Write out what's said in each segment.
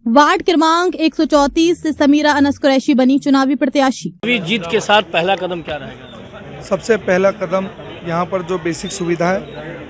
Ward क्रमांक 134 से समीरा अनस कुरैशी बनी चुनावी प्रत्याशी। अभी जीत के साथ पहला कदम क्या रहेगा? सबसे पहला कदम यहाँ पर जो बेसिक सुविधा है,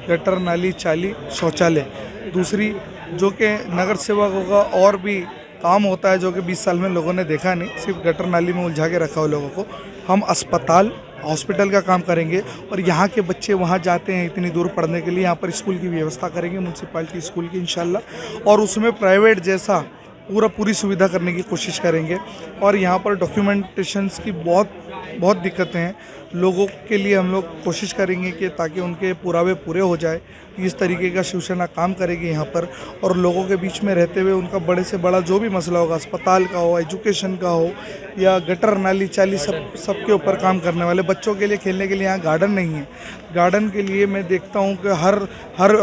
गटर, नाली, चाली, शौचालय। दूसरी जो कि नगर सेवकों का और भी काम होता है, जो कि 20 साल में लोगों ने देखा नहीं, सिर्फ गटर नाली में उलझा के रखा हो लोगों को। हम अस्पताल, हॉस्पिटल का काम करेंगे और यहाँ के बच्चे वहाँ जाते हैं इतनी दूर पढ़ने के लिए, यहाँ पर स्कूल की व्यवस्था करेंगे, म्यूनसिपालिटी स्कूल की इंशाल्लाह, और उसमें प्राइवेट जैसा पूरी सुविधा करने की कोशिश करेंगे। और यहाँ पर डॉक्यूमेंटेशंस की बहुत दिक्कतें हैं लोगों के लिए। हम लोग कोशिश करेंगे कि ताकि उनके पुरावे पूरे हो जाए, इस तरीके का शिवसेना काम करेगी यहाँ पर। और लोगों के बीच में रहते हुए उनका बड़े से बड़ा जो भी मसला होगा, अस्पताल का हो, एजुकेशन का हो, या गटर, नाली, चाली, सबके ऊपर काम करने वाले। बच्चों के लिए खेलने के लिए यहाँ गार्डन नहीं है। गार्डन के लिए मैं देखता हूँ कि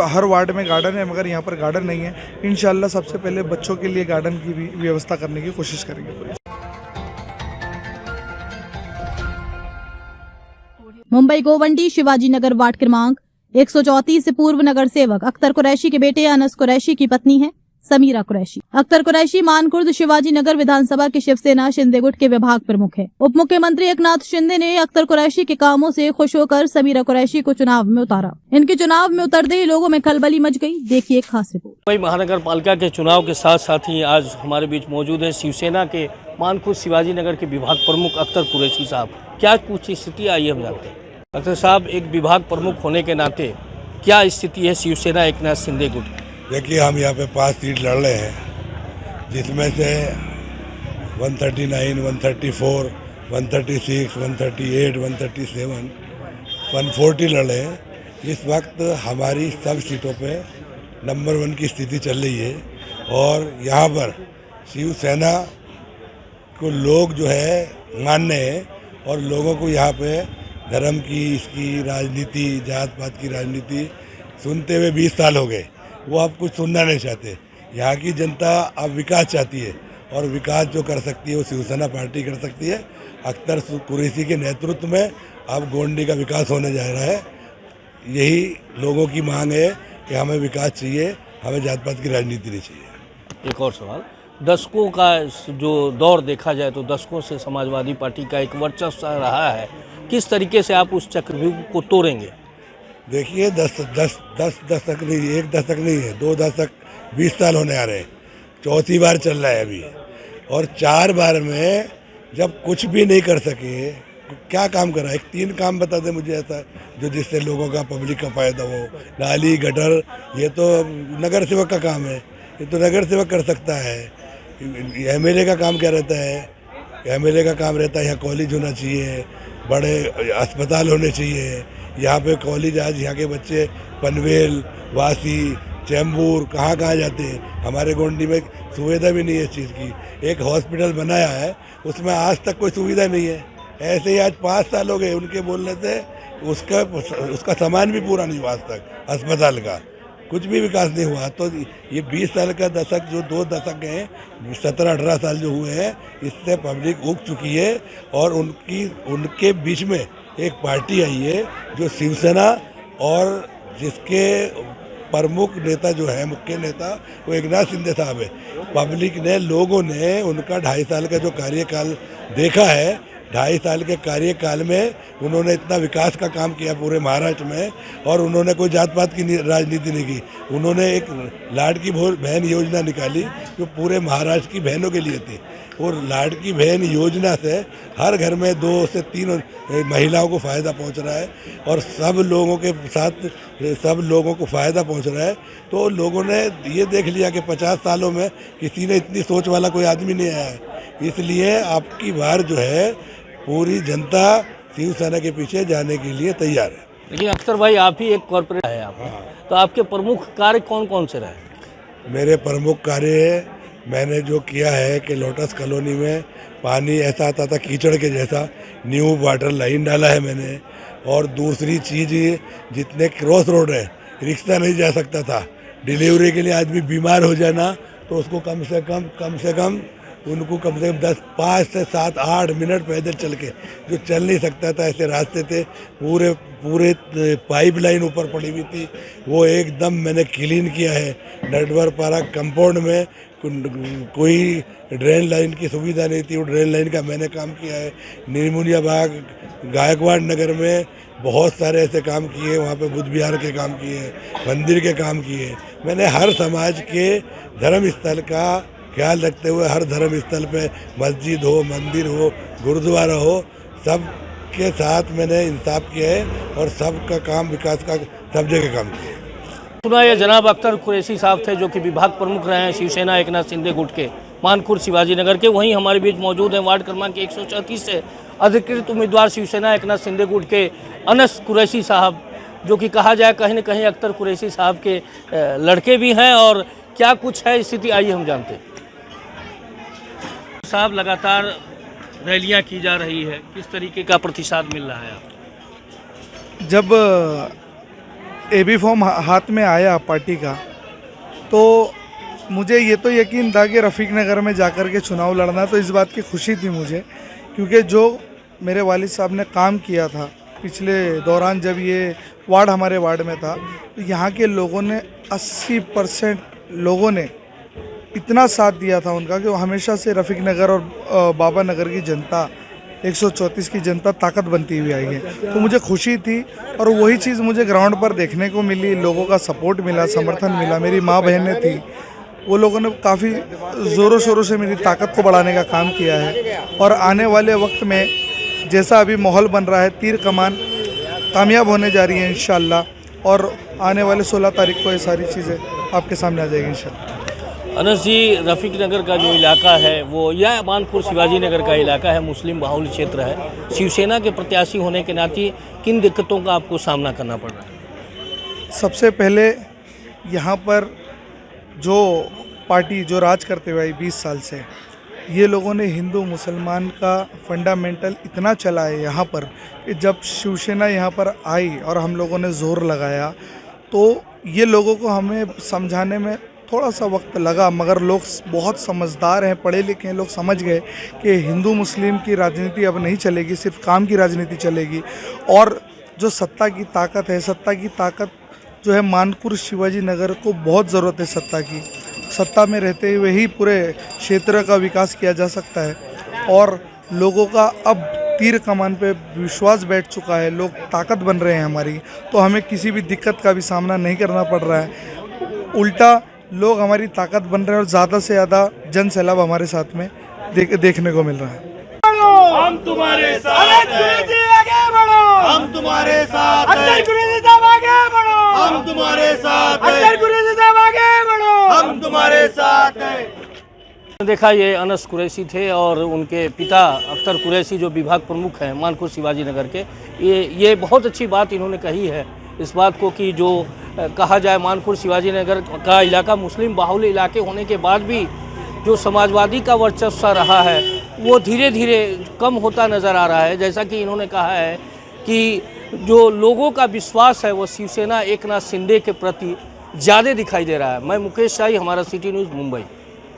हर वार्ड में गार्डन है, मगर यहाँ पर गार्डन नहीं है। इंशाल्लाह सबसे पहले बच्चों के लिए गार्डन की भी व्यवस्था करने की कोशिश करेंगे। मुंबई गोवंडी शिवाजी नगर वार्ड क्रमांक 134 से पूर्व नगर सेवक अख्तर कुरैशी के बेटे अनस कुरैशी की पत्नी है समीरा कुरैशी। अख्तर कुरैशी मानकुर्द शिवाजी नगर विधानसभा के शिवसेना शिंदे गुट के विभाग प्रमुख है। उप मुख्यमंत्री एकनाथ शिंदे ने अख्तर कुरैशी के कामों से खुश होकर समीरा कुरैशी को चुनाव में उतारा। इनके चुनाव में उतरते ही लोगों में खलबली मच गई। देखिए एक खास रिपोर्ट। मुंबई महानगर पालिका के चुनाव के साथ साथ ही आज हमारे बीच मौजूद है शिवसेना के मानकुर्द शिवाजी नगर के विभाग प्रमुख अख्तर कुरैशी साहब। क्या कुछ स्थिति आई है हम जानते हैं। अख्तर साहब, एक विभाग प्रमुख होने के नाते क्या स्थिति है शिवसेना एकनाथ शिंदे गुट? देखिए, हम यहाँ पे 5 सीट लड़ रहे हैं, जिसमें से 139, 134, 136, 138, 137, 140 लड़ रहे हैं। इस वक्त हमारी सब सीटों पे नंबर 1 की स्थिति चल रही है। और यहाँ पर शिवसेना को लोग जो है मानने हैं, और लोगों को यहाँ पे धर्म की, इसकी राजनीति, जात पात की राजनीति सुनते हुए 20 साल हो गए। वो अब कुछ सुनना नहीं चाहते। यहाँ की जनता अब विकास चाहती है, और विकास जो कर सकती है वो शिवसेना पार्टी कर सकती है। अख्तर कुरैशी के नेतृत्व में अब गोंडी का विकास होने जा रहा है। यही लोगों की मांग है कि हमें विकास चाहिए, हमें जात पात की राजनीति नहीं चाहिए। एक और सवाल, दशकों का जो दौर देखा जाए तो दशकों से समाजवादी पार्टी का एक वर्चस्व रहा है, किस तरीके से आप उस चक्रव्यूह को तोड़ेंगे? देखिए, 10 दशक नहीं, 1 दशक नहीं है, 2 दशक, 20 साल होने आ रहे हैं। 4थी बार चल रहा है अभी, और 4 बार में जब कुछ भी नहीं कर सके, क्या काम करा? एक 3 काम बता दे मुझे ऐसा जो जिससे लोगों का, पब्लिक का फ़ायदा हो। नाली, गटर, ये तो नगर सेवक का काम है, ये तो नगर सेवक कर सकता है। एमएलए का काम क्या रहता है? एमएलए का काम रहता है यहाँ कॉलेज होना चाहिए, बड़े अस्पताल होने चाहिए। यहाँ पे कॉलेज, आज यहाँ के बच्चे पनवेल, वासी, चैम्बूर, कहाँ जाते हैं। हमारे गोंडी में सुविधा भी नहीं है इस चीज़ की। एक हॉस्पिटल बनाया है, उसमें आज तक कोई सुविधा नहीं है। ऐसे ही आज 5 साल हो गए उनके बोलने से, उसका सामान भी पूरा नहीं हुआ आज तक, अस्पताल का कुछ भी विकास नहीं हुआ। तो ये 20 साल का दशक, जो 2 दशक हैं, 17-18 साल जो हुए हैं, इससे पब्लिक उग चुकी है। और उनके बीच में एक पार्टी आई है जो शिवसेना, और जिसके प्रमुख नेता जो है, मुख्य नेता, वो एकनाथ शिंदे साहब है। पब्लिक ने, लोगों ने उनका 2.5 साल का जो कार्यकाल देखा है, 2.5 साल के कार्यकाल में उन्होंने इतना विकास का काम किया पूरे महाराष्ट्र में, और उन्होंने कोई जात पात की राजनीति नहीं की। उन्होंने एक लाडकी बहन योजना निकाली जो पूरे महाराष्ट्र की बहनों के लिए थी। और लाडकी बहन योजना से हर घर में 2 से 3 महिलाओं को फ़ायदा पहुंच रहा है, और सब लोगों के साथ सब लोगों को फ़ायदा पहुंच रहा है। तो लोगों ने ये देख लिया कि 50 सालों में किसी ने इतनी सोच वाला कोई आदमी नहीं आया है। इसलिए आपकी बार जो है पूरी जनता शिवसेना के पीछे जाने के लिए तैयार है। लेकिन अख्तर भाई, आप ही एक कॉर्पोरेट है आप, तो आपके प्रमुख कार्य कौन कौन से रहे? मेरे प्रमुख कार्य, मैंने जो किया है कि लोटस कॉलोनी में पानी ऐसा आता था कीचड़ के जैसा, न्यू वाटर लाइन डाला है मैंने। और दूसरी चीज़, जितने क्रॉस रोड है, रिक्शा नहीं जा सकता था। डिलीवरी के लिए आदमी बीमार हो जाना तो उसको कम से कम उनको कम से कम 5 से 7-8 मिनट पैदल चल के, जो चल नहीं सकता था, ऐसे रास्ते थे। पूरे पाइपलाइन ऊपर पड़ी हुई थी, वो एकदम मैंने क्लीन किया है। नटवर पारा कंपाउंड में कोई ड्रेन लाइन की सुविधा नहीं थी, वो ड्रेन लाइन का मैंने काम किया है। निर्मूलिया बाग, गायकवाड़ नगर में बहुत सारे ऐसे काम किए, वहाँ पे बुद्ध विहार के काम किए, मंदिर के काम किए। मैंने हर समाज के धर्म स्थल का ख्याल रखते हुए हर धर्म स्थल पे मस्जिद हो, मंदिर हो, गुरुद्वारा हो, सब के साथ मैंने इंसाफ किया है और सबका काम, विकास का सब जगह काम किया है। सुना ये जनाब अख्तर कुरैशी साहब थे जो कि विभाग प्रमुख रहे हैं शिवसेना एकनाथ शिंदे गुट के मानखुर्द शिवाजी नगर के। वहीं हमारे बीच मौजूद हैं वार्ड क्रमांक 134 से अधिकृत उम्मीदवार शिवसेना एकनाथ शिंदे गुट के अनस कुरैशी साहब, जो कि कहा जाए कहीं न कहीं अख्तर कुरैशी साहब के लड़के भी हैं। और क्या कुछ है स्थिति, आइए हम जानते हैं। साहब, लगातार रैलियां की जा रही है, किस तरीके का प्रतिसाद मिल रहा है? जब एबी फॉर्म हाथ में आया पार्टी का, तो मुझे ये तो यकीन था कि रफ़ीक नगर में जाकर के चुनाव लड़ना, तो इस बात की खुशी थी मुझे, क्योंकि जो मेरे वालिद साहब ने काम किया था पिछले दौरान, जब ये वार्ड हमारे वार्ड में था, तो यहाँ के लोगों ने 80% लोगों ने इतना साथ दिया था उनका कि वो हमेशा से रफ़ीक नगर और बाबा नगर की जनता, 134 की जनता ताकत बनती हुई आई है। तो मुझे खुशी थी और वही चीज़ मुझे ग्राउंड पर देखने को मिली, लोगों का सपोर्ट मिला, समर्थन मिला। मेरी माँ बहनें थी, वो लोगों ने काफ़ी ज़ोरों शोरों से मेरी ताकत को बढ़ाने का काम किया है। और आने वाले वक्त में जैसा अभी माहौल बन रहा है, तीर कमान कामयाब होने जा रही है इंशाअल्लाह, और आने वाले 16 तारीख को ये सारी चीज़ें आपके सामने आ जाएगी इंशाअल्लाह। अनस जी, रफ़ीक नगर का जो इलाका है वो या मानखुर्द शिवाजी नगर का इलाका है, मुस्लिम बाहुल क्षेत्र है। शिवसेना के प्रत्याशी होने के नाते किन दिक्कतों का आपको सामना करना पड़ रहा है? सबसे पहले यहाँ पर जो पार्टी जो राज करते हुए आई 20 साल से, ये लोगों ने हिंदू मुसलमान का फंडामेंटल इतना चला है यहाँ पर कि जब शिवसेना यहाँ पर आई और हम लोगों ने ज़ोर लगाया, तो ये लोगों को हमें समझाने में थोड़ा सा वक्त लगा, मगर लोग बहुत समझदार हैं, पढ़े लिखे हैं, लोग समझ गए कि हिंदू मुस्लिम की राजनीति अब नहीं चलेगी, सिर्फ काम की राजनीति चलेगी। और जो सत्ता की ताकत है, सत्ता की ताकत जो है, मानखुर्द शिवाजी नगर को बहुत ज़रूरत है सत्ता की। सत्ता में रहते हुए ही पूरे क्षेत्र का विकास किया जा सकता है। और लोगों का अब तीर कमान पे विश्वास बैठ चुका है, लोग ताकत बन रहे हैं हमारी, तो हमें किसी भी दिक्कत का भी सामना नहीं करना पड़ रहा है। उल्टा लोग हमारी ताकत बन रहे हैं और ज़्यादा से ज़्यादा जन सैलाब हमारे साथ में देखने को मिल रहा है। हम तुम्हारे साथ हैं, आगे बढ़ो, हम तुम्हारे साथ हैं, अख्तर कुरैशी साहब आगे बढ़ो, हम तुम्हारे साथ हैं, अख्तर कुरैशी साहब आगे बढ़ो, हम तुम्हारे साथ हैं। देखा, ये अनस कुरैशी थे और उनके पिता अख्तर कुरैशी जो विभाग प्रमुख हैं मानखुर्द शिवाजी नगर के। ये बहुत अच्छी बात इन्होंने कही है, इस बात को कि जो कहा जाए मानखुर्द शिवाजी नगर का इलाका मुस्लिम बाहुल इलाके होने के बाद भी जो समाजवादी का वर्चस्व रहा है वो धीरे धीरे कम होता नज़र आ रहा है। जैसा कि इन्होंने कहा है कि जो लोगों का विश्वास है वो शिवसेना एकनाथ शिंदे के प्रति ज़्यादा दिखाई दे रहा है। मैं मुकेश शाही, हमारा सिटी न्यूज़, मुंबई।